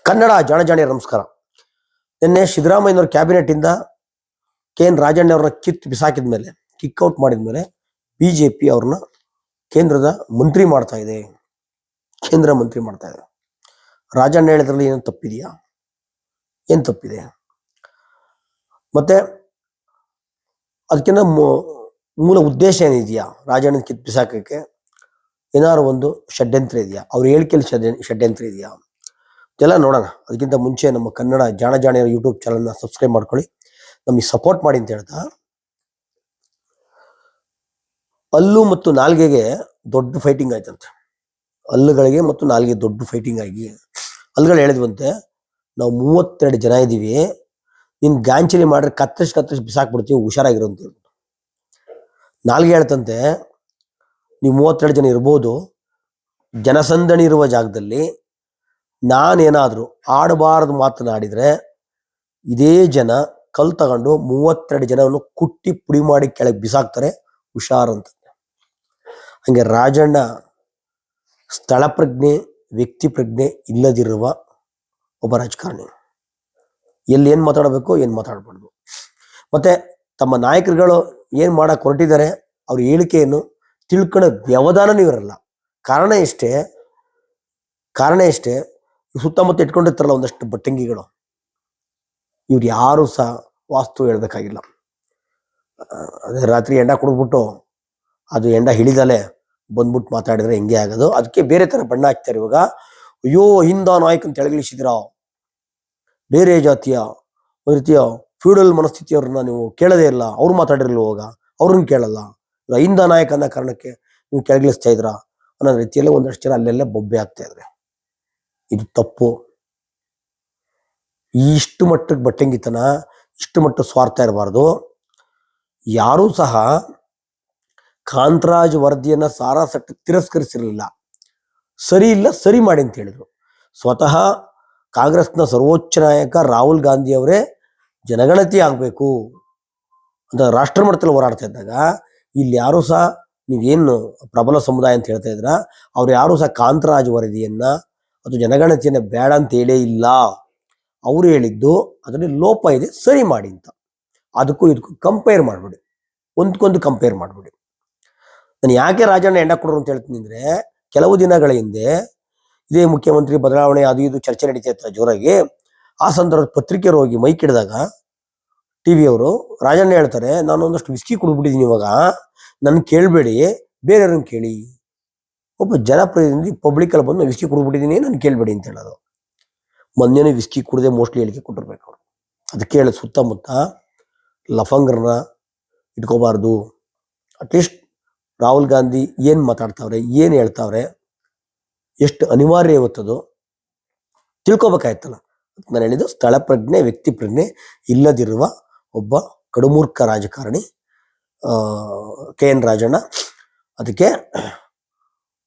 ಕನ್ನಡ ಜಾಣಜಾಣಿಯರ ನಮಸ್ಕಾರ. ನಿನ್ನೆ ಸಿದ್ದರಾಮಯ್ಯನವ್ರ ಕ್ಯಾಬಿನೆಟ್ ಇಂದ KN ರಾಜಣ್ಣ ಅವ್ರನ್ನ ಬಿಸಾಕಿದ ಮೇಲೆ, ಕಿಕ್ಔಟ್ ಮಾಡಿದ ಮೇಲೆ ಬಿಜೆಪಿ ಅವ್ರನ್ನ ಕೇಂದ್ರ ಮಂತ್ರಿ ಮಾಡ್ತಾ ಇದೆ. ರಾಜಣ್ಣ ಹೇಳಿದ್ರಲ್ಲಿ ಏನು ತಪ್ಪಿದೆಯಾ? ಏನ್ ತಪ್ಪಿದೆ? ಮತ್ತೆ ಅದಕ್ಕಿಂತ ಮೂಲ ಉದ್ದೇಶ ಏನಿದೆಯಾ? ರಾಜಣ್ಣ ಬಿಸಾಕಕ್ಕೆ ಏನಾದ್ರು ಒಂದು ಷಡ್ಯಂತ್ರ ಇದೆಯಾ? ಅವ್ರ ಹೇಳಿಕೆಯಲ್ಲಿ ಷಡ್ಯಂತ್ರ ಇದೆಯಾ? ಇದೆಲ್ಲ ನೋಡೋಣ. ಅದಕ್ಕಿಂತ ಮುಂಚೆ ನಮ್ಮ ಕನ್ನಡ ಜಾಣಜಾಣಿಯರ ಯೂಟ್ಯೂಬ್ ಚಾನಲ್ನ ಸಬ್ಸ್ಕ್ರೈಬ್ ಮಾಡ್ಕೊಳ್ಳಿ, ನಮಗೆ ಸಪೋರ್ಟ್ ಮಾಡಿ ಅಂತ ಹೇಳ್ತಾ, ಹಲ್ಲು ಮತ್ತು ನಾಲ್ಗೆಗೆ ದೊಡ್ಡ ಫೈಟಿಂಗ್ ಆಯ್ತಂತೆ. ಹಲ್ಲುಗಳಿಗೆ ಮತ್ತು ನಾಲ್ಗೆ ದೊಡ್ಡ ಫೈಟಿಂಗ್ ಆಗಿ ಹಲ್ಲುಗಳು ಹೇಳಿದ್ವಂತೆ, ನಾವು 32 ಜನ ಇದ್ದೀವಿ, ನಿನ್ ಗಾಂಚಲಿ ಮಾಡ್ರೆ ಕತ್ತರಿಸಿ ಬಿಸಾಕ್ಬಿಡ್ತೀವಿ, ಹುಷಾರಾಗಿರು ಅಂತ ಹೇಳ್ಬಿಟ್ಟು. ನಾಲ್ಗೆ ಹೇಳ್ತಂತೆ, ನೀವು 32 ಜನ ಇರ್ಬೋದು, ಜನಸಂದಣಿ ಇರುವ ಜಾಗದಲ್ಲಿ ನಾನೇನಾದ್ರೂ ಆಡಬಾರದು ಮಾತನಾಡಿದ್ರೆ ಇದೇ ಜನ ಕಲ್ ತಗೊಂಡು 32 ಜನವನ್ನು ಕುಟ್ಟಿ ಪುಡಿ ಮಾಡಿ ಕೆಳಗೆ ಬಿಸಾಕ್ತಾರೆ, ಹುಷಾರಂತ. ಹಂಗೆ ರಾಜಣ್ಣ ಸ್ಥಳ ಪ್ರಜ್ಞೆ, ವ್ಯಕ್ತಿ ಪ್ರಜ್ಞೆ ಇಲ್ಲದಿರುವ ಒಬ್ಬ ರಾಜಕಾರಣಿ. ಎಲ್ಲಿ ಏನ್ ಮಾತಾಡಬೇಕು, ಏನ್ ಮಾತಾಡ್ಬಾರ್ದು. ಮತ್ತೆ ತಮ್ಮ ನಾಯಕರುಗಳು ಏನ್ ಮಾಡಕ್ ಹೊರಟಿದ್ದಾರೆ, ಅವ್ರ ಹೇಳಿಕೆಯನ್ನು ತಿಳ್ಕೊಳ್ಳೋ ವ್ಯವಧಾನನೂ ಇರಲ್ಲ. ಕಾರಣ ಎಷ್ಟೇ ಸುತ್ತಮುತ್ತ ಇಟ್ಕೊಂಡಿರ್ತಾರಲ್ಲ ಒಂದಷ್ಟು ಬಟ್ಟಂಗಿಗಳು, ಇವ್ರು ಯಾರು ಸಹ ವಾಸ್ತು ಹೇಳ್ಬೇಕಾಗಿಲ್ಲ. ಅದೇ ರಾತ್ರಿ ಎಂಡ ಕುಡಿದ್ಬಿಟ್ಟು ಅದು ಎಂಡ ಹಿಡಿದಲೆ ಬಂದ್ಬಿಟ್ಟು ಮಾತಾಡಿದ್ರೆ ಹೆಂಗೆ ಆಗೋದು. ಅದಕ್ಕೆ ಬೇರೆ ತರ ಬಣ್ಣ ಹಾಕ್ತಾರೆ ಇವಾಗ. ಅಯ್ಯೋ, ಹಿಂದ ನಾಯಕನ ಕೆಳಗಿಳಿಸಿದ್ರ, ಬೇರೆ ಜಾತಿಯ ಒಂದು ರೀತಿಯ ಫ್ಯೂಡಲ್ ಮನಸ್ಥಿತಿಯವ್ರನ್ನ ನೀವು ಕೇಳದೇ ಇಲ್ಲ, ಅವ್ರು ಮಾತಾಡಿರ್ಲುವಾಗ ಅವ್ರನ್ನ ಕೇಳಲ್ಲ, ಹಿಂದ ನಾಯಕ ಅನ್ನೋ ಕಾರಣಕ್ಕೆ ನೀವು ಕೆಳಗಿಳಿಸ್ತಾ ಇದ್ರ ಅನ್ನೋ ರೀತಿಯಲ್ಲಿ ಒಂದಷ್ಟು ಜನ ಅಲ್ಲೆಲ್ಲ ಬೊಬ್ಬೆ ಆಗ್ತಾ ಇದ್ರೆ, ಇದು ತಪ್ಪು. ಇಷ್ಟು ಮಟ್ಟಕ್ಕೆ ಬಟ್ಟಂಗಿತನ, ಇಷ್ಟು ಮಟ್ಟ ಸ್ವಾರ್ಥ ಇರಬಾರ್ದು. ಯಾರೂ ಸಹ ಕಾಂತರಾಜ್ ವರದಿಯನ್ನ ಸಾರಾಸಟ್ಟು ತಿರಸ್ಕರಿಸಿರಲಿಲ್ಲ. ಸರಿ ಇಲ್ಲ, ಸರಿ ಮಾಡಿ ಅಂತ ಹೇಳಿದ್ರು. ಸ್ವತಃ ಕಾಂಗ್ರೆಸ್ನ ಸರ್ವೋಚ್ಚ ನಾಯಕ ರಾಹುಲ್ ಗಾಂಧಿ ಅವರೇ ಜನಗಣತಿ ಆಗ್ಬೇಕು ಅಂತ ರಾಷ್ಟ್ರ ಮಟ್ಟದಲ್ಲಿ ಹೋರಾಡ್ತಾ ಇದ್ದಾಗ, ಇಲ್ಲಿ ಯಾರು ಸಹ ನೀವೇನು ಪ್ರಬಲ ಸಮುದಾಯ ಅಂತ ಹೇಳ್ತಾ ಇದ್ರ, ಅವ್ರು ಯಾರು ಸಹ ಕಾಂತರಾಜ್ ವರದಿಯನ್ನ ಅದು ಜನಗಣತಿಯನ್ನ ಬೇಡ ಅಂತ ಹೇಳೇ ಇಲ್ಲ. ಅವರು ಹೇಳಿದ್ದು ಅದರಲ್ಲಿ ಲೋಪ ಇದೆ, ಸರಿ ಮಾಡಿ ಅಂತ. ಅದಕ್ಕೂ ಇದಕ್ಕೂ ಕಂಪೇರ್ ಮಾಡ್ಬಿಡಿ, ಒಂದ್ಕೊಂದು ಕಂಪೇರ್ ಮಾಡ್ಬಿಡಿ. ನಾನು ಯಾಕೆ ರಾಜಣ್ಣ ಎಂಡ ಕೊಡೋರು ಅಂತ ಹೇಳ್ತೀನಿ ಅಂದ್ರೆ, ಕೆಲವು ದಿನಗಳ ಹಿಂದೆ ಇದೇ ಮುಖ್ಯಮಂತ್ರಿ ಬದಲಾವಣೆ ಅದು ಇದು ಚರ್ಚೆ ನಡೀತಾ ಇತ್ತು ಜೋರಾಗಿ. ಆ ಸಂದರ್ಭ ಪತ್ರಿಕೆಯವರು ಹೋಗಿ ಮೈಕ್ ಹಿಡಿದಾಗ ಟಿವಿಯವರು ರಾಜಣ್ಣ ಹೇಳ್ತಾರೆ, ನಾನು ಒಂದಷ್ಟು ವಿಸ್ಕಿ ಕುಡಿದ್ಬಿಟ್ಟಿದ್ದೀನಿ, ಇವಾಗ ನನ್ ಕೇಳಬೇಡಿ, ಬೇರೆಯವ್ರನ್ನ ಕೇಳಿ. ಒಬ್ಬ ಜನಪ್ರತಿನಿಧಿ ಪಬ್ಲಿಕ್ ಅಲ್ಲಿ ಬಂದು ವಿಸ್ಕಿ ಕುಡಿದ್ಬಿಟ್ಟಿದ್ದೀನಿ, ನನ್ ಕೇಳಬೇಡಿ ಅಂತ ಹೇಳೋದು. ಮೊನ್ನೆನೇ ವಿಸ್ಕಿ ಕುಡದೆ ಮೋಸ್ಟ್ಲಿ ಹೇಳಿಕೆ ಕೊಟ್ಟಿರ್ಬೇಕು ಅವರು. ಅದಕ್ಕೆ ಹೇಳಿ ಸುತ್ತಮುತ್ತ ಲಫಂಗರ್ನ ಇಟ್ಕೋಬಾರ್ದು. ಅಟ್ಲೀಸ್ಟ್ ರಾಹುಲ್ ಗಾಂಧಿ ಏನ್ ಮಾತಾಡ್ತಾವ್ರೆ, ಏನ್ ಹೇಳ್ತಾವ್ರೆ, ಎಷ್ಟು ಅನಿವಾರ್ಯ ಇವತ್ತದು ತಿಳ್ಕೊಬೇಕಾಯ್ತಲ್ಲ. ನಾನು ಹೇಳಿದ್ದು ಸ್ಥಳ ಪ್ರಜ್ಞೆ, ವ್ಯಕ್ತಿ ಪ್ರಜ್ಞೆ ಇಲ್ಲದಿರುವ ಒಬ್ಬ ಕಡುಮೂರ್ಖ ರಾಜಕಾರಣಿ KN ರಾಜಣ್ಣ. ಅದಕ್ಕೆ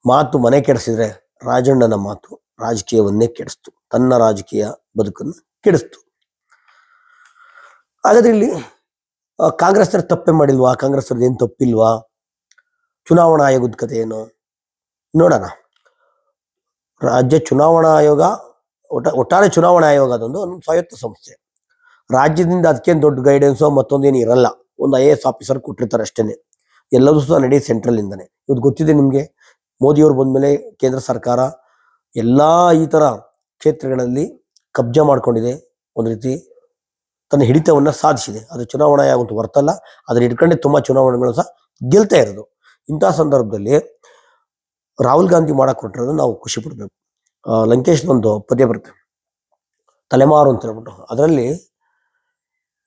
ಮಾತು ಮನೆ ಕೆಡಿಸಿದ್ರೆ ರಾಜಣ್ಣನ ಮಾತು ರಾಜಕೀಯವನ್ನೇ ಕೆಡಿಸ್ತು, ತನ್ನ ರಾಜಕೀಯ ಬದುಕನ್ನು ಕೆಡಿಸ್ತು. ಹಾಗಾದ್ರೆ ಇಲ್ಲಿ ಕಾಂಗ್ರೆಸ್ ತಪ್ಪೇ ಮಾಡಿಲ್ವಾ? ಕಾಂಗ್ರೆಸ್ ಏನು ತಪ್ಪಿಲ್ವಾ? ಚುನಾವಣಾ ಆಯೋಗದ ಕಥೆ ಏನು ನೋಡೋಣ. ರಾಜ್ಯ ಚುನಾವಣಾ ಆಯೋಗ ಒಟ್ಟಾರೆ ಚುನಾವಣಾ ಆಯೋಗ ಅದೊಂದು ಸ್ವಾಯತ್ತ ಸಂಸ್ಥೆ. ರಾಜ್ಯದಿಂದ ಅದಕ್ಕೇನು ದೊಡ್ಡ ಗೈಡೆನ್ಸೋ ಮತ್ತೊಂದೇನು ಇರಲ್ಲ. ಒಂದು IAS ಆಫೀಸರ್ ಕೊಟ್ಟಿರ್ತಾರೆ ಅಷ್ಟೇನೆ. ಎಲ್ಲದೂ ಸಹ ನಡೆಯುತ್ತೆ ಸೆಂಟ್ರಲ್ ಇಂದಾನೆ. ಇವತ್ತು ಗೊತ್ತಿದೆ ನಿಮ್ಗೆ, ಮೋದಿಯವರು ಬಂದ್ಮೇಲೆ ಕೇಂದ್ರ ಸರ್ಕಾರ ಎಲ್ಲಾ ಈ ತರ ಕ್ಷೇತ್ರಗಳಲ್ಲಿ ಕಬ್ಜಾ ಮಾಡ್ಕೊಂಡಿದೆ, ಒಂದು ರೀತಿ ತನ್ನ ಹಿಡಿತವನ್ನ ಸಾಧಿಸಿದೆ. ಅದು ಚುನಾವಣಾ ಆಯೋಗ ಅಂತ ಹೊರ್ತಲ್ಲ, ಅದನ್ನ ಹಿಡ್ಕೊಂಡೆ ತುಂಬಾ ಚುನಾವಣೆಗಳು ಸಹ ಗೆಲ್ತಾ ಇರೋದು. ಇಂತಹ ಸಂದರ್ಭದಲ್ಲಿ ರಾಹುಲ್ ಗಾಂಧಿ ಮಾಡಕ್ ಹೊರಟಿರೋದು ನಾವು ಖುಷಿ ಪಡ್ಬೇಕು. ಲಂಕೇಶ್ ಒಂದು ಪದ್ಯ ಬರುತ್ತೆ, ತಲೆಮಾರು ಅಂತ ಹೇಳ್ಬಿಟ್ಟು. ಅದರಲ್ಲಿ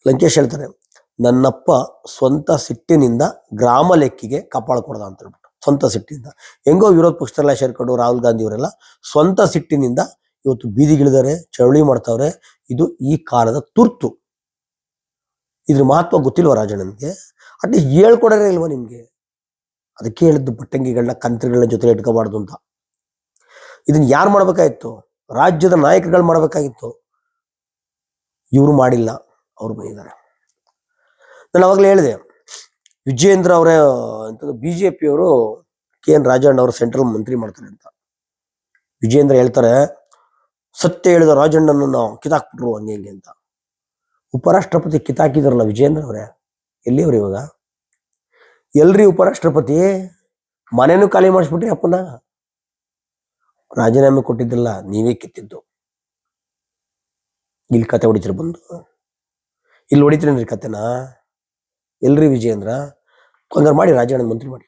ಲಂಕೇಶ್ ಹೇಳ್ತಾರೆ, ನನ್ನಪ್ಪ ಸ್ವಂತ ಸಿಟ್ಟಿನಿಂದ ಗ್ರಾಮ ಲೆಕ್ಕಿಗೆ ಕಪಾಳ ಕೊಡದ ಅಂತ ಹೇಳ್ಬಿಟ್ಟು. ಸ್ವಂತ ಸಿಟ್ಟಿನಿಂದ ಹೆಂಗೋ ವಿರೋಧ ಪಕ್ಷದಲ್ಲ ಸೇರ್ಕೊಂಡು ರಾಹುಲ್ ಗಾಂಧಿ ಅವರೆಲ್ಲ ಸ್ವಂತ ಸಿಟ್ಟಿನಿಂದ ಇವತ್ತು ಬೀದಿಗಿಳಿದಾರೆ, ಚಳವಳಿ ಮಾಡ್ತಾವ್ರೆ. ಇದು ಈ ಕಾಲದ ತುರ್ತು. ಇದ್ರ ಮಹತ್ವ ಗೊತ್ತಿಲ್ವ ರಾಜಣ್ಣನಿಗೆ? ಅಟ್ಲೀಸ್ಟ್ ಹೇಳ್ಕೊಡೋರೇ ಇಲ್ವಾ ನಿಮ್ಗೆ? ಅದಕ್ಕೆ ಹೇಳಿದ್ದು ಬಟ್ಟಂಗಿಗಳನ್ನ ಕಂತ್ರಿಗಳನ್ನ ಜೊತೆ ಇಟ್ಕೋಬಾರ್ದು ಅಂತ. ಇದನ್ನ ಯಾರು ಮಾಡ್ಬೇಕಾಗಿತ್ತು? ರಾಜ್ಯದ ನಾಯಕರುಗಳು ಮಾಡ್ಬೇಕಾಗಿತ್ತು. ಇವರು ಮಾಡಿಲ್ಲ, ಅವ್ರು ಬಂದಿದ್ದಾರೆ. ನಾನು ಅವಾಗಲೇ ಹೇಳಿದೆ, ವಿಜಯೇಂದ್ರ ಅವರೇ ಬಿಜೆಪಿಯವರು KN ರಾಜಣ್ಣ ಅವರು ಸೆಂಟ್ರಲ್ ಮಂತ್ರಿ ಮಾಡ್ತಾರೆ ಅಂತ. ವಿಜಯೇಂದ್ರ ಹೇಳ್ತಾರೆ, ಸತ್ಯ ಹೇಳಿದ ರಾಜಣ್ಣನನ್ನು ಕಿತಾಕ್ಬಿಟ್ರು ಹಂಗೆ ಹಿಂಗೆ ಅಂತ. ಉಪರಾಷ್ಟ್ರಪತಿ ಕಿತಾಕಿದ್ರಲ್ಲ ವಿಜೇಂದ್ರ ಅವರೇ, ಎಲ್ಲಿಯವ್ರು ಇವಾಗ? ಎಲ್ರಿ ಉಪರಾಷ್ಟ್ರಪತಿ? ಮನೆನೂ ಖಾಲಿ ಮಾಡಿಸ್ಬಿಟ್ರಿ ಅಪ್ಪನ. ರಾಜೀನಾಮೆ ಕೊಟ್ಟಿದ್ದಿಲ್ಲ, ನೀವೇ ಕಿತ್ತಿದ್ದು. ಇಲ್ಲಿ ಕತೆ ಹೊಡಿತೀರಿ ಬಂದು, ಇಲ್ಲಿ ಹೊಡಿತೀರೇನ್ರಿ ಕತೆನಾ? ಎಲ್ರಿ ವಿಜೇಂದ್ರ? ಹಂಗಾರೆ ಮಾಡಿ ರಾಜೀನಾಮೆ ಮಂತ್ರಿ ಮಾಡಿ.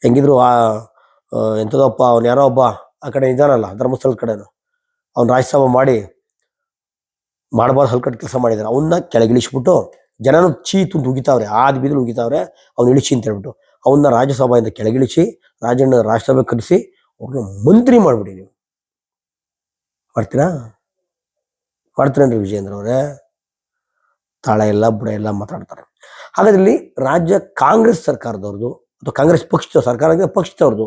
ಹೆಂಗಿದ್ರು ಎಂಥದಪ್ಪ ಅವ್ನು ಯಾರೋ ಒಬ್ಬ ಆ ಕಡೆ ಇದ್ದಾನಲ್ಲ ಧರ್ಮಸ್ಥಳದ ಕಡೆನು, ಅವ್ನು ರಾಜ್ಯಸಭಾ ಮಾಡಿ ಮಾಡಬಾರ್ದು ಹಲ್ಕಟ್ಟು ಕೆಲಸ ಮಾಡಿದಾರೆ, ಅವನ್ನ ಕೆಳಗಿಳಿಸ್ಬಿಟ್ಟು ಜನನು ಚೀತು ಉಗಿತಾವ್ರೆ, ಆದ್ ಬೀದಿಲು ಉಗಿತಾವ್ರೆ, ಅವ್ನು ಇಳಿಸಿ ಅಂತ ಹೇಳ್ಬಿಟ್ಟು ಅವನ್ನ ರಾಜ್ಯಸಭೆಯಿಂದ ಕೆಳಗಿಳಿಸಿ ರಾಜಣ್ಣ ರಾಜ್ಯಸಭೆ ಕರೆಸಿ ಅವ್ರನ್ನ ಮಂತ್ರಿ ಮಾಡ್ಬಿಡಿ. ನೀವು ಮಾಡ್ತೀರೇನ್ರಿ ವಿಜೇಂದ್ರ ಅವರೇ? ತಾಳ ಎಲ್ಲ ಬುಡ ಎಲ್ಲ ಮಾತಾಡ್ತಾರೆ. ಹಾಗಾದ್ರೆ ಇಲ್ಲಿ ರಾಜ್ಯ ಕಾಂಗ್ರೆಸ್ ಸರ್ಕಾರದವ್ರದ್ದು ಅಥವಾ ಕಾಂಗ್ರೆಸ್ ಪಕ್ಷದ ಸರ್ಕಾರ ಪಕ್ಷದವ್ರದ್ದು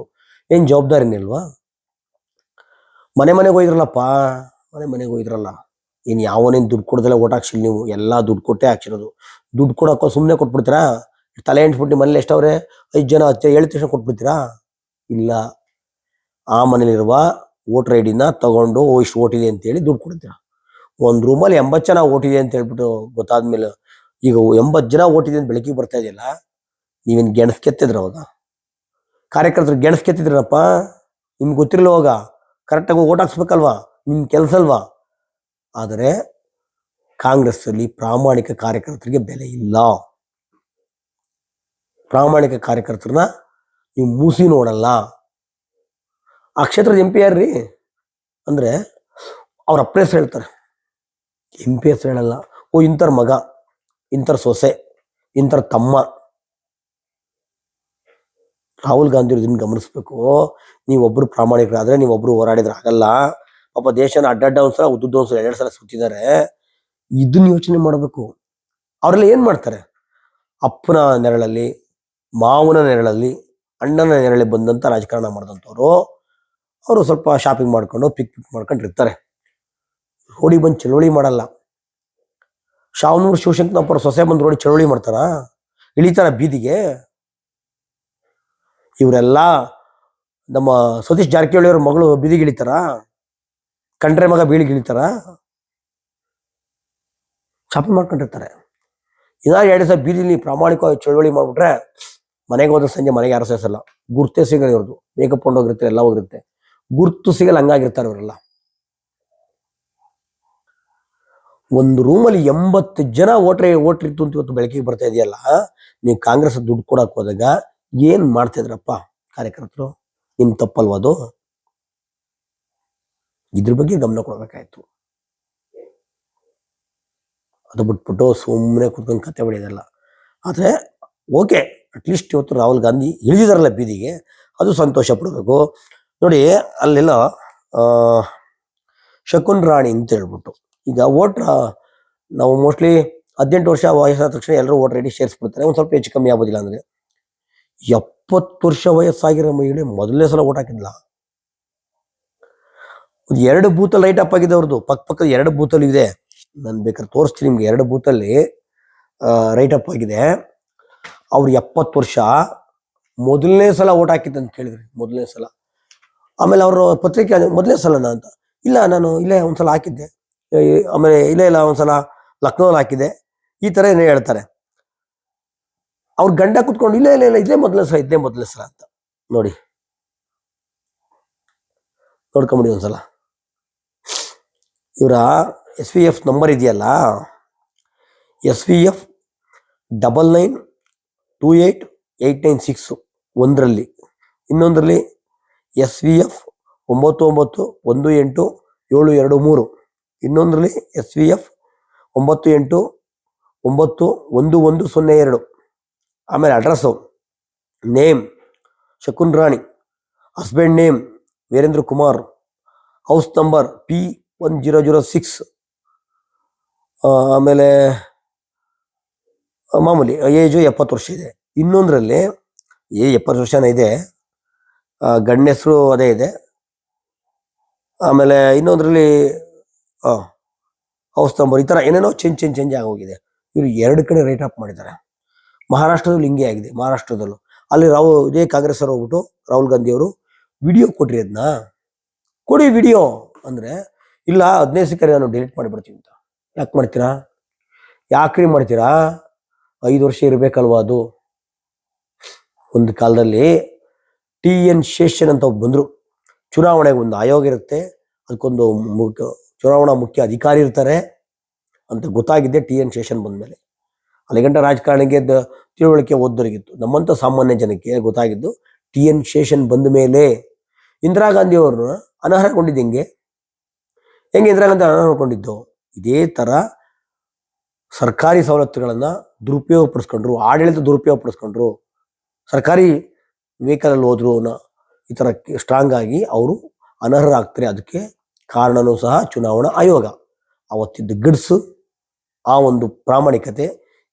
ಏನ್ ಜವಾಬ್ದಾರಿನೇ ಇಲ್ವಾ? ಮನೆಗೆ ಹೋಯ್ದ್ರಲ್ಲಪ್ಪ, ಮನೆಗೆ ಹೋಯ್ದ್ರಲ್ಲ, ಇನ್ನು ಯಾವನೇನು ದುಡ್ಡು ಕೊಡ್ದಲ್ಲ ಓಟ್ ಹಾಕ್ಸಿಲ್ಲ ನೀವು, ಎಲ್ಲ ದುಡ್ಡು ಕೊಟ್ಟೆ ಹಾಕ್ಸಿರೋದು. ದುಡ್ಡು ಕೊಡೋಕ್ಕೋ ಸುಮ್ಮನೆ ಕೊಟ್ಬಿಡ್ತೀರಾ? ತಲೆ ಎಂಟ್ಬಿಟ್ಟು ಮನೇಲಿ ಎಷ್ಟವ್ರೆ 5 ಜನ 10 ಹೇಳಿದ ತಕ್ಷಣ ಕೊಟ್ಬಿಡ್ತೀರಾ? ಇಲ್ಲ, ಆ ಮನೇಲಿರುವ ವೋಟರ್ ಐಡಿನ ತಗೊಂಡು ಇಷ್ಟು ಓಟಿದೆ ಅಂತೇಳಿ ದುಡ್ಡು ಕೊಡ್ತೀರಾ. ಒಂದು ರೂಮಲ್ಲಿ 80 ಜನ ಓಟಿದೆ ಅಂತ ಹೇಳ್ಬಿಟ್ಟು ಗೊತ್ತಾದ್ಮೇಲೆ ಈಗ 80 ಜನ ಓಟಿದೆ ಅಂತ ಬೆಳಕಿಗೆ ಬರ್ತಾ ಇದೆಯಲ್ಲ, ನೀವೇನು ಗೆಣಸ್ಕೆತ್ತಿದ್ರ ಅವಾಗ? ಕಾರ್ಯಕರ್ತರು ಗೆಣಸ್ಕೆತ್ತಿದ್ರಪ್ಪ, ನಿಮ್ಗೆ ಗೊತ್ತಿರಲಿಲ್ಲ ಅವಾಗ? ಕರೆಕ್ಟಾಗಿ ಓಟ್ ಹಾಕ್ಸ್ಬೇಕಲ್ವಾ, ನಿಮ್ ಕೆಲಸ ಅಲ್ವಾ? ಆದರೆ ಕಾಂಗ್ರೆಸ್ ಅಲ್ಲಿ ಪ್ರಾಮಾಣಿಕ ಕಾರ್ಯಕರ್ತರಿಗೆ ಬೆಲೆ ಇಲ್ಲ. ಪ್ರಾಮಾಣಿಕ ಕಾರ್ಯಕರ್ತರನ್ನ ನೀವು ಮೂಸಿ ನೋಡಲ್ಲ. ಆ ಕ್ಷೇತ್ರದ MP ಯಾರ್ರಿ ಅಂದ್ರೆ ಅವ್ರ ಅಪ್ಪನ ಹೆಸರು ಹೇಳ್ತಾರೆ, MP ಹೆಸರು ಹೇಳಲ್ಲ. ಓ ಇಂಥರ ಮಗ, ಇಂಥರ ಸೊಸೆ, ಇಂಥರ ತಮ್ಮ. ರಾಹುಲ್ ಗಾಂಧಿ ಅವ್ರು ಇದನ್ನ ಗಮನಿಸ್ಬೇಕು. ನೀವೊಬ್ರು ಪ್ರಾಮಾಣಿಕರಾದ್ರೆ, ನೀವೊಬ್ರು ಹೋರಾಡಿದ್ರೆ ಆಗಲ್ಲ. ಪಾಪ ದೇಶನ ಅಡ್ಡಡ್ಡ ಒಂದ್ಸಲ ಉದ್ದುದ್ದ ಒಂದ್ಸಲ 2 ಸಲ ಸುತ್ತಿದ್ದಾರೆ. ಇದನ್ನ ಯೋಚನೆ ಮಾಡಬೇಕು. ಅವರೆಲ್ಲ ಏನ್ ಮಾಡ್ತಾರೆ? ಅಪ್ಪನ ನೆರಳಲ್ಲಿ, ಮಾವನ ನೆರಳಲ್ಲಿ, ಅಣ್ಣನ ನೆರಳಿ ಬಂದಂತ ರಾಜಕಾರಣ ಮಾಡಿದಂಥವ್ರು. ಅವರು ಸ್ವಲ್ಪ ಶಾಪಿಂಗ್ ಮಾಡ್ಕೊಂಡು ಪಿಕ್ ಮಾಡ್ಕೊಂಡಿರ್ತಾರೆ. ರೋಡಿ ಬಂದು ಚಳವಳಿ ಮಾಡಲ್ಲ. ಶಾವನೂರು ಶಿವಶಂಕರಪ್ಪರ ಸೊಸೆ ಬಂದು ರೋಡಿ ಚಳವಳಿ ಮಾಡ್ತಾರ? ಇಳಿತಾರ ಬೀದಿಗೆ? ಇವರೆಲ್ಲ ನಮ್ಮ ಸತೀಶ್ ಜಾರಕಿಹೊಳಿ ಅವ್ರ ಮಗಳು ಬೀದಿಗೆ ಇಳಿತಾರ? ಕಂಡ್ರೆ ಮಗ ಬೀಳಿಗೆ ಇಳಿತಾರ? ಶಾಪಿಂಗ್ ಮಾಡ್ಕೊಂಡಿರ್ತಾರೆ. ಇನ್ನ 2 ದಿವಸ ಬೀದಿಲಿ ಪ್ರಾಮಾಣಿಕವಾಗಿ ಚಳವಳಿ ಮಾಡ್ಬಿಟ್ರೆ ಮನೆಗೆ ಹೋದ್ರೆ ಸಂಜೆ ಮನೆಗೆ ಯಾರು ಸೇರಿಸಲ್ಲ. ಗುರ್ತೇ ಸಿಗಲ್ಲ ಇವ್ರದ್ದು. ಮೇಕಪ್ ಕೊಂಡೋಗಿರುತ್ತೆ, ಎಲ್ಲ ಹೋಗಿರುತ್ತೆ, ಗುರ್ತು ಸಿಗಲ್ಲ, ಹಂಗಾಗಿರ್ತಾರೆ ಇವರೆಲ್ಲ. ಒಂದು ರೂಮಲ್ಲಿ 80 ಜನ ಓಟ್ರಿತ್ತು ಅಂತ ಇವತ್ತು ಬೆಳಕಿಗೆ ಬರ್ತಾ ಇದೆಯಲ್ಲ. ನೀವು ಕಾಂಗ್ರೆಸ್ ದುಡ್ಡು ಕೊಡಕ್ ಹೋದಾಗ ಏನ್ ಮಾಡ್ತಿದ್ರಪ್ಪ ಕಾರ್ಯಕರ್ತರು? ನಿಮ್ ತಪ್ಪಲ್ವ ಅದು? ಇದ್ರ ಬಗ್ಗೆ ಗಮನ ಕೊಡ್ಬೇಕಾಯ್ತು. ಅದು ಬಿಟ್ಬಿಟ್ಟು ಸುಮ್ಮನೆ ಕುತ್ಕೊಂಡು ಕತೆ ಹೊಡೆಯೋದಲ್ಲ. ಆದ್ರೆ ಓಕೆ, ಅಟ್ಲೀಸ್ಟ್ ಇವತ್ತು ರಾಹುಲ್ ಗಾಂಧಿ ಇಳಿದಿದಾರಲ್ಲ ಬೀದಿಗೆ, ಅದು ಸಂತೋಷ ಪಡಬೇಕು. ನೋಡಿ, ಅಲ್ಲೆಲ್ಲ ಶಕುನ್ ರಾಣಿ ಅಂತ ಹೇಳ್ಬಿಟ್ಟು, ಈಗ ನಾವು ಮೋಸ್ಟ್ಲಿ 18 ವರ್ಷ ವಯಸ್ಸಾದ ತಕ್ಷಣ ಎಲ್ಲರೂ ವೋಟರ್ ಐಡಿ ಸೇರಿಸ್ಬಿಡ್ತಾರೆ. ಒಂದ್ ಸ್ವಲ್ಪ ಹೆಚ್ಚು ಕಮ್ಮಿ ಆಗೋದಿಲ್ಲ. ಅಂದ್ರೆ 70 ವರ್ಷ ವಯಸ್ಸಾಗಿರೋ ಮಹಿಳೆ ಮೊದಲನೇ ಸಲ ವೋಟ್ ಹಾಕಿದ್ಲ. 2 ಬೂತಲ್ಲಿ ರೈಟ್ ಅಪ್ ಆಗಿದೆ ಅವ್ರದ್ದು. ಪಕ್ಕದ 2 ಬೂತಲ್ಲಿ ಇದೆ. ನಾನು ಬೇಕಾದ್ರೆ ತೋರಿಸ್ತೀನಿ ನಿಮ್ಗೆ. 2 ಬೂತಲ್ಲಿ ರೈಟ್ ಅಪ್ ಆಗಿದೆ. ಅವ್ರು 70 ವರ್ಷ ಮೊದಲನೇ ಸಲ ವೋಟ್ ಹಾಕಿದ್ದಂತ ಕೇಳಿದ್ರಿ, ಮೊದಲನೇ ಸಲ. ಆಮೇಲೆ ಅವರು ಪತ್ರಿಕೆ ಮೊದಲನೇ ಸಲನ ಅಂತ, ಇಲ್ಲ ನಾನು ಇಲ್ಲೇ ಒಂದ್ಸಲ ಹಾಕಿದ್ದೆ, ಆಮೇಲೆ ಇಲ್ಲ ಒಂದ್ಸಲ ಲಕ್ನೋದಲ್ಲಿ ಹಾಕಿದೆ, ಈ ತರ ಏನೇ ಹೇಳ್ತಾರೆ. ಅವ್ರ ಗಂಡ ಕುತ್ಕೊಂಡು ಇಲ್ಲ ಇದೇ ಮೊದಲನೇ ಸಲ ಅಂತ. ನೋಡ್ಕೊಂಬಿಡಿ ಒಂದ್ಸಲ. ಇವರ SVF ನಂಬರ್ ಇದೆಯಲ್ಲ, SVF 99288996 ಒಂದರಲ್ಲಿ, ಇನ್ನೊಂದರಲ್ಲಿ SVF 991873, ಇನ್ನೊಂದರಲ್ಲಿ SVF 98911102. ಆಮೇಲೆ address, name Shakun Rani, husband name Virendra Kumar, house number P1006, ಆಮೇಲೆ ಮಾಮೂಲಿ ಏಜು 70 ವರ್ಷ ಇದೆ. ಇನ್ನೊಂದರಲ್ಲಿ 70 ವರ್ಷನೇ ಇದೆ, ಗಂಡ ಹೆಸರು ಅದೇ ಇದೆ. ಆಮೇಲೆ ಇನ್ನೊಂದರಲ್ಲಿ ಹೌಸ್ ನಂಬರ್, ಈ ಥರ ಏನೇನೋ ಚೇಂಜ್ ಆಗೋಗಿದೆ. ಇವರು 2 ಕಡೆ ರೈಟ್ ಅಪ್ ಮಾಡಿದ್ದಾರೆ. ಮಹಾರಾಷ್ಟ್ರದಲ್ಲಿ ಹಿಂಗೆ ಆಗಿದೆ. ಮಹಾರಾಷ್ಟ್ರದಲ್ಲೂ ಅಲ್ಲಿ ಇದೇ ಕಾಂಗ್ರೆಸ್ ಅವರು ಹೋಗ್ಬಿಟ್ಟು ರಾಹುಲ್ ಗಾಂಧಿ ಅವರು ವಿಡಿಯೋ ಕೊಡ್ರಿ, ಅದನ್ನ ಕೊಡಿ ವಿಡಿಯೋ. ಅಂದರೆ ಇಲ್ಲ 15 ಸೆಕೆಂಡ್ ನಾನು ಡಿಲೀಟ್ ಮಾಡಿಬಿಡ್ತೀವಿ ಅಂತ. ಯಾಕೆ ಮಾಡ್ತೀರಾ? ಯಾಕ್ರಿ ಮಾಡ್ತೀರಾ? 5 ವರ್ಷ ಇರಬೇಕಲ್ವ ಅದು. ಒಂದು ಕಾಲದಲ್ಲಿ TN ಶೇಷನ್ ಅಂತ ಬಂದರು. ಚುನಾವಣೆಗೆ ಒಂದು ಆಯೋಗ ಇರುತ್ತೆ, ಅದಕ್ಕೊಂದು ಚುನಾವಣಾ ಮುಖ್ಯ ಅಧಿಕಾರಿ ಇರ್ತಾರೆ ಅಂತ ಗೊತ್ತಾಗಿದ್ದೆ TN ಶೇಷನ್ ಬಂದಮೇಲೆ. ಅಲ್ಲಿಗಂಟ ರಾಜಕಾರಣಿಗೆ ತಿಳುವಳಿಕೆ ಓದ್ದರಿಗಿತ್ತು. ನಮ್ಮಂಥ ಸಾಮಾನ್ಯ ಜನಕ್ಕೆ ಗೊತ್ತಾಗಿದ್ದು TN ಶೇಷನ್ ಬಂದ ಮೇಲೆ. ಇಂದಿರಾ ಗಾಂಧಿ ಅವ್ರನ್ನ ಅನರ್ಹಗೊಂಡಿದ್ದು ಹೆಂಗೆ ಇಂದಿರಾ ಗಾಂಧಿ ಅನರ್ಹಗೊಂಡಿದ್ದು? ಇದೇ ಥರ ಸರ್ಕಾರಿ ಸವಲತ್ತುಗಳನ್ನು ದುರುಪಯೋಗಪಡಿಸ್ಕೊಂಡ್ರು, ಆಡಳಿತ ದುರುಪಯೋಗಪಡಿಸ್ಕೊಂಡ್ರು, ಸರ್ಕಾರಿ ವೆಹಿಕಲಲ್ಲಿ ಹೋದ್ರು ಈ ಥರ ಸ್ಟ್ರಾಂಗ್ ಆಗಿ ಅವರು ಅನರ್ಹರಾಗ್ತಾರೆ. ಅದಕ್ಕೆ ಕಾರಣನೂ ಸಹ ಚುನಾವಣಾ ಆಯೋಗ. ಅವತ್ತಿದ್ದ ಗಡ್ಸು, ಆ ಒಂದು ಪ್ರಾಮಾಣಿಕತೆ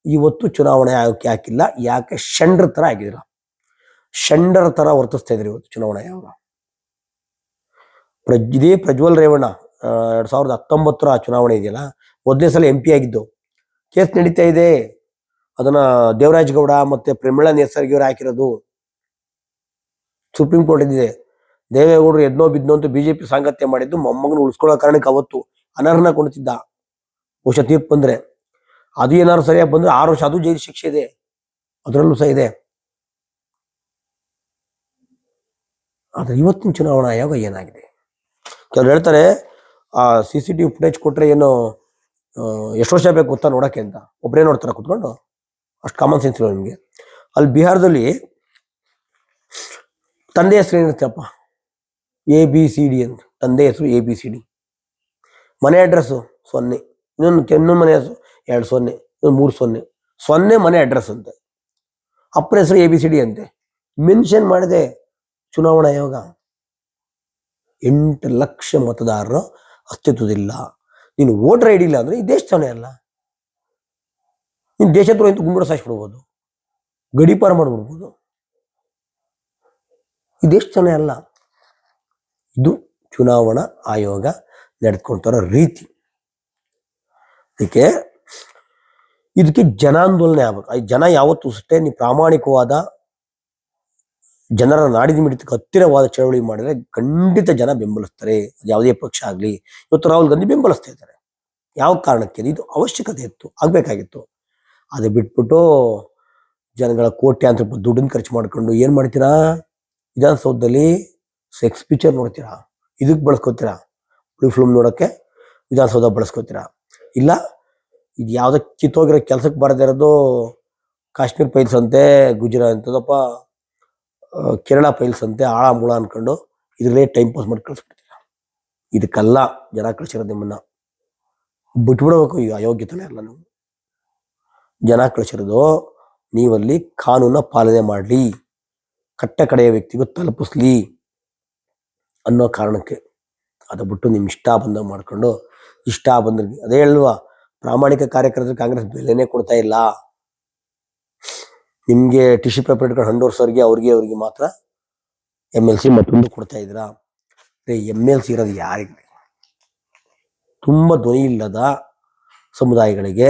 ಇವತ್ತು ಚುನಾವಣೆ ಆಯೋಗಕ್ಕೆ ಹಾಕಿಲ್ಲ. ಯಾಕೆ? ಷಂಡ್ರ ಥರ ಆಗಿದ್ರ, ಷಂಡರ ಥರ ವರ್ತಿಸ್ತಾ ಇದ್ರು ಇವತ್ತು ಚುನಾವಣಾ ಆಯೋಗ. ಇದೇ ಪ್ರಜ್ವಲ್ ರೇವಣ್ಣ 2019 ಚುನಾವಣೆ ಇದೆಯಲ್ಲ, ಮೊದಲನೇ ಸಲ MP ಆಗಿದ್ದು. ಕೇಸ್ ನಡೀತಾ ಇದೆ. ಅದನ್ನ ದೇವರಾಜ್ ಗೌಡ ಮತ್ತೆ ಪ್ರಮೀಳಾ ನೇಸರ್ಗಿ ಅವರು ಹಾಕಿರೋದು. ಸುಪ್ರೀಂ ಕೋರ್ಟ್ ಇದ್ದಿದೆ. ದೇವೇಗೌಡರು ಎದ್ನೋ ಬಿದ್ನೋ ಅಂತ BJP ಸಾಂಗತ್ಯ ಮಾಡಿದ್ದು ಮೊಮ್ಮಗನ ಉಳಿಸ್ಕೊಳ್ಳೋ ಕಾರಣಕ್ಕೆ ಅವತ್ತು ಅನರ್ಹನ ಕೊಡ್ತಿದ್ದ. ಬಹುಶಃ ತೀರ್ಪು ಬಂದ್ರೆ ಅದು ಏನಾದ್ರು ಸರಿಯಾಗಿ ಬಂದ್ರೆ 6 ವರ್ಷ ಅದು ಜೈಲು ಶಿಕ್ಷೆ ಇದೆ, ಅದರಲ್ಲೂ ಸಹ ಇದೆ. ಆದ್ರೆ ಇವತ್ತಿನ ಚುನಾವಣಾ ಆಯೋಗ ಏನಾಗಿದೆ? ಕೆಲವ್ರು ಹೇಳ್ತಾರೆ CCTV ಫುಟೇಜ್ ಕೊಟ್ರೆ ಏನು ಎಷ್ಟು ವರ್ಷ ಬೇಕು ಗೊತ್ತಾ ನೋಡಕ್ಕೆ ಅಂತ. ಒಬ್ಬರೇ ನೋಡ್ತಾರ ಕುತ್ಕೊಂಡು? ಅಷ್ಟು ಕಾಮನ್ ಸೆನ್ಸ್ ಇಲ್ಲ ನಿಮಗೆ. ಅಲ್ಲಿ ಬಿಹಾರದಲ್ಲಿ ತಂದೆ ಹೆಸರು ಏನಿರುತ್ತಪ್ಪ, ABCD ಅಂತ. ತಂದೆ ಹೆಸರು ABCD, ಮನೆ ಅಡ್ರೆಸ್ಸು 0, ಇನ್ನೊಂದು ಮನೆ ಹೆಸರು 2 0, ಇನ್ನೊಂದು 3 0 ಮನೆ ಅಡ್ರೆಸ್ ಅಂತೆ. ಅಪ್ಪನ ಹೆಸರು ABCD ಅಂತೆ. ಮೆನ್ಷನ್ ಮಾಡಿದೆ ಚುನಾವಣಾ ಆಯೋಗ. 8 ಲಕ್ಷ ಮತದಾರರು ಅಸ್ತಿತ್ವದಿಲ್ಲ. ನೀನು ವೋಟರ್ ID ಇಲ್ಲ ಅಂದ್ರೆ ಈ ದೇಶದವನೇ ಅಲ್ಲ. ನೀನು ದೇಶದ್ರೋಹ ಅಂತ ಗುಂಡು ಸಾಯಿಸ್ಬಿಡ್ಬೋದು, ಗಡೀಪಾರು ಮಾಡ್ಬಿಡ್ಬೋದು. ಈ ದೇಶದವನೇ ಅಲ್ಲ. ಇದು ಚುನಾವಣಾ ಆಯೋಗ ನಡೆದುಕೊಳ್ತಾರೋ ರೀತಿ. ಇದಕ್ಕೆ ಜನಾಂದೋಲನೆ ಆಗ್ಬೇಕು. ಈ ಜನ ಯಾವತ್ತೂ ಅಷ್ಟೇ ನೀವು ಪ್ರಾಮಾಣಿಕವಾದ ಜನರ ನಾಡಿನ ಮಿಡಿತಕ್ಕೆ ಹತ್ತಿರವಾದ ಚಳವಳಿ ಮಾಡಿದ್ರೆ ಖಂಡಿತ ಜನ ಬೆಂಬಲಿಸ್ತಾರೆ. ಯಾವುದೇ ಪಕ್ಷ ಆಗಲಿ. ಇವತ್ತು ರಾಹುಲ್ ಗಾಂಧಿ ಬೆಂಬಲಿಸ್ತಾ ಇದ್ದಾರೆ. ಯಾವ ಕಾರಣಕ್ಕೆ? ಇದು ಅವಶ್ಯಕತೆ ಇತ್ತು, ಆಗ್ಬೇಕಾಗಿತ್ತು. ಅದು ಬಿಟ್ಬಿಟ್ಟು ಜನಗಳ ಕೋಟ್ಯಾಂತರ ರೂಪಾಯಿ ದುಡ್ಡನ್ನು ಖರ್ಚು ಮಾಡ್ಕೊಂಡು ಏನು ಮಾಡ್ತೀರಾ? ವಿಧಾನಸೌಧದಲ್ಲಿ ಸೆಕ್ಸ್ ಪಿಕ್ಚರ್ ನೋಡ್ತೀರಾ, ಇದಕ್ಕೆ ಬಳಸ್ಕೋತೀರಾ, ಫಿಲ್ಮ್ ನೋಡೋಕ್ಕೆ ವಿಧಾನಸೌಧ ಬಳಸ್ಕೋತೀರಾ. ಇಲ್ಲ ಇದು ಯಾವುದಕ್ಕೆ ಕಿತ್ತೋಗಿರೋ ಕೆಲಸಕ್ಕೆ ಬರದೇ ಇರೋದು ಕಾಶ್ಮೀರ್ ಫೈಲ್ಸ್ ಅಂತೆ, ಗುಜರಾತ್ ಅಂತದಪ್ಪ ಕೇರಳ ಫೈಲ್ಸ್ ಅಂತೆ, ಆಳ ಮೂಳ ಅನ್ಕೊಂಡು ಇದ್ರಲ್ಲೇ ಟೈಮ್ ಪಾಸ್ ಮಾಡಿ ಕಳಿಸ್ಬಿಡ್ತೀರಾ. ಇದಕ್ಕೆಲ್ಲ ಜನ ಕಳಿಸಿರೋದು ನಿಮ್ಮನ್ನ. ಬಿಟ್ಬಿಡ್ಬೇಕು ಈ ಅಯೋಗ್ಯತನ ಎಲ್ಲ. ನೀವು ಜನ ಕಳಿಸಿರೋದು ನೀವಲ್ಲಿ ಕಾನೂನ ಪಾಲನೆ ಮಾಡಲಿ, ಕಟ್ಟ ಕಡೆಯ ವ್ಯಕ್ತಿಗೂ ತಲುಪಿಸ್ಲಿ ಅನ್ನೋ ಕಾರಣಕ್ಕೆ. ಅದು ಬಿಟ್ಟು ನಿಮ್ಮ ಇಷ್ಟ ಬಂದಾಗ ಮಾಡ್ಕೊಂಡು ಇಷ್ಟ ಬಂದ್ರಿಗೆ ಅದೇ ಹೇಳುವ ಪ್ರಾಮಾಣಿಕ ಕಾರ್ಯಕರ್ತರು ಕಾಂಗ್ರೆಸ್ ಬೆಲೆನೇ ಕೊಡ್ತಾ ಇಲ್ಲ. ನಿಮಗೆ ಟಿಶ್ಯೂ ಪೇಪರ್ ಇಟ್ಕೊಂಡು ಹಂಡೋರ್ಸೋರಿಗೆ ಅವ್ರಿಗೆ ಮಾತ್ರ MLC ಮತ್ತೊಂದು ಕೊಡ್ತಾ ಇದ್ದೀರಾ. MLC ಇರೋದು ಯಾರಿಗೆ? ತುಂಬ ಧ್ವನಿ ಇಲ್ಲದ ಸಮುದಾಯಗಳಿಗೆ.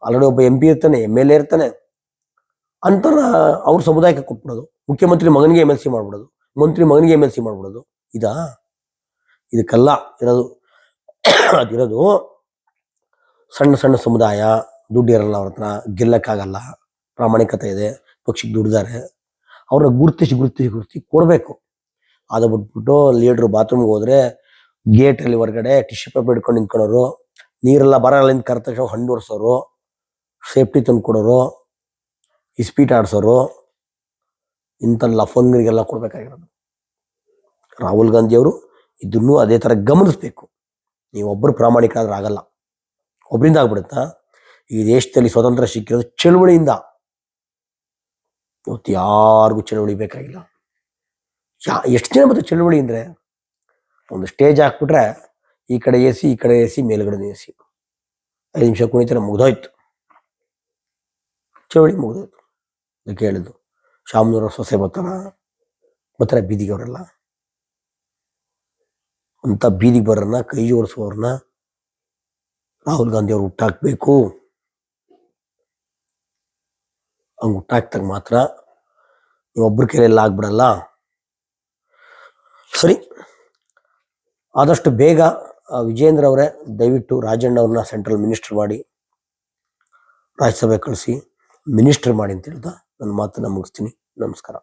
ಆಲ್ರೆಡಿ ಒಬ್ಬ MP ಇರ್ತಾನೆ, MLA ಇರ್ತಾನೆ, ಅಂತರ ಅವ್ರ ಸಮುದಾಯಕ್ಕೆ ಕೊಟ್ಬಿಡೋದು. ಮುಖ್ಯಮಂತ್ರಿ ಮಗನಿಗೆ MLC ಮಾಡ್ಬಿಡೋದು, ಮಂತ್ರಿ ಮಗನಿಗೆ MLC ಮಾಡ್ಬಿಡೋದು. ಇದಕ್ಕೆಲ್ಲ ಇರೋದು. ಅದಿರೋದು ಸಣ್ಣ ಸಣ್ಣ ಸಮುದಾಯ, ದುಡ್ಡು ಇರಲ್ಲ ಅವ್ರ ಹತ್ರ, ಗೆಲ್ಲಕ್ಕಾಗಲ್ಲ, ಪ್ರಾಮಾಣಿಕತೆ ಇದೆ, ಪಕ್ಷಕ್ಕೆ ದುಡ್ದಾರೆ, ಅವ್ರನ್ನ ಗುರುತಿಸಿ ಕೊಡಬೇಕು. ಅದು ಬಿಟ್ಬಿಟ್ಟು ಲೀಡ್ರು ಬಾತ್ರೂಮ್ಗೆ ಹೋದ್ರೆ ಗೇಟಲ್ಲಿ ಹೊರಗಡೆ ಟಿಶ್ಯೂ ಪೇಪರ್ ಹಿಡ್ಕೊಂಡು ನಿಂತ್ಕೊಳ್ಳೋರು, ನೀರೆಲ್ಲ ಬರಲಿಂದ ಕರೆದ ತಕ್ಷಣ ಹಣ್ಣು ಒರೆಸೋರು, ಸೇಫ್ಟಿ ತಂದು ಕೊಡೋರು, ಇಸ್ಪೀಟ್ ಆಡಿಸೋರು, ಇಂಥ ಲಫಂಗರಿಗೆಲ್ಲ ಕೊಡಬೇಕಾಗಿರೋದು. ರಾಹುಲ್ ಗಾಂಧಿಯವರು ಇದನ್ನೂ ಅದೇ ಥರ ಗಮನಿಸಬೇಕು. ನೀವೊಬ್ಬರು ಪ್ರಾಮಾಣಿಕರಾದ್ರೆ ಆಗಲ್ಲ. ಒಬ್ಬರಿಂದ ಆಗ್ಬಿಡುತ್ತಾ? ಈ ದೇಶದಲ್ಲಿ ಸ್ವತಂತ್ರ ಸಿಕ್ಕಿರೋದು ಚಳುವಳಿಯಿಂದ. ಇವತ್ತು ಯಾರಿಗೂ ಚಳುವಳಿ ಬೇಕಾಗಿಲ್ಲ. ಎಷ್ಟು ಜನ ಬರ್ತದೆ ಚಳುವಳಿ ಅಂದರೆ? ಒಂದು ಸ್ಟೇಜ್ ಹಾಕ್ಬಿಟ್ರೆ ಈ ಕಡೆ AC, ಈ ಕಡೆ AC, ಮೇಲ್ಗಡೆ AC, 5 ನಿಮಿಷ ಕುಣಿತಾರೆ, ಮುಗ್ದೋಯ್ತು, ಚಳುವಳಿ ಮುಗ್ದೋಯ್ತು. ಅದಕ್ಕೆ ಹೇಳಿದ್ದು ಶಾಮನೂರ ಸೊಸೆ ಬರ್ತಾರೆ ಬೀದಿಗೆ. ಅವರೆಲ್ಲ ಅಂತ ಬೀದಿಗೆ ಬರೋರನ್ನ, ಕೈ ಜೋಡಿಸುವವ್ರನ್ನ ರಾಹುಲ್ ಗಾಂಧಿ ಅವ್ರು ಹುಟ್ಟಾಕ್ಬೇಕು. ಹಂಗೆ ಹುಟ್ಟಾಕ್ದಾಗ ಮಾತ್ರ ನೀವು ಒಬ್ಬರ ಕೈಲೆಲ್ಲ ಆಗ್ಬಿಡಲ್ಲ. ಸರಿ, ಆದಷ್ಟು ಬೇಗ ವಿಜೇಂದ್ರ ಅವರೇ ದಯವಿಟ್ಟು ರಾಜಣ್ಣ ಅವ್ರನ್ನ ಸೆಂಟ್ರಲ್ ಮಿನಿಸ್ಟರ್ ಮಾಡಿ ರಾಜ್ಯಸಭೆ ಕಳಿಸಿ ಮಿನಿಸ್ಟರ್ ಮಾಡಿ ಅಂತ ಹೇಳ್ತಾ ನನ್ನ ಮಾತನ್ನ ಮುಗಿಸ್ತೀನಿ. ನಮಸ್ಕಾರ.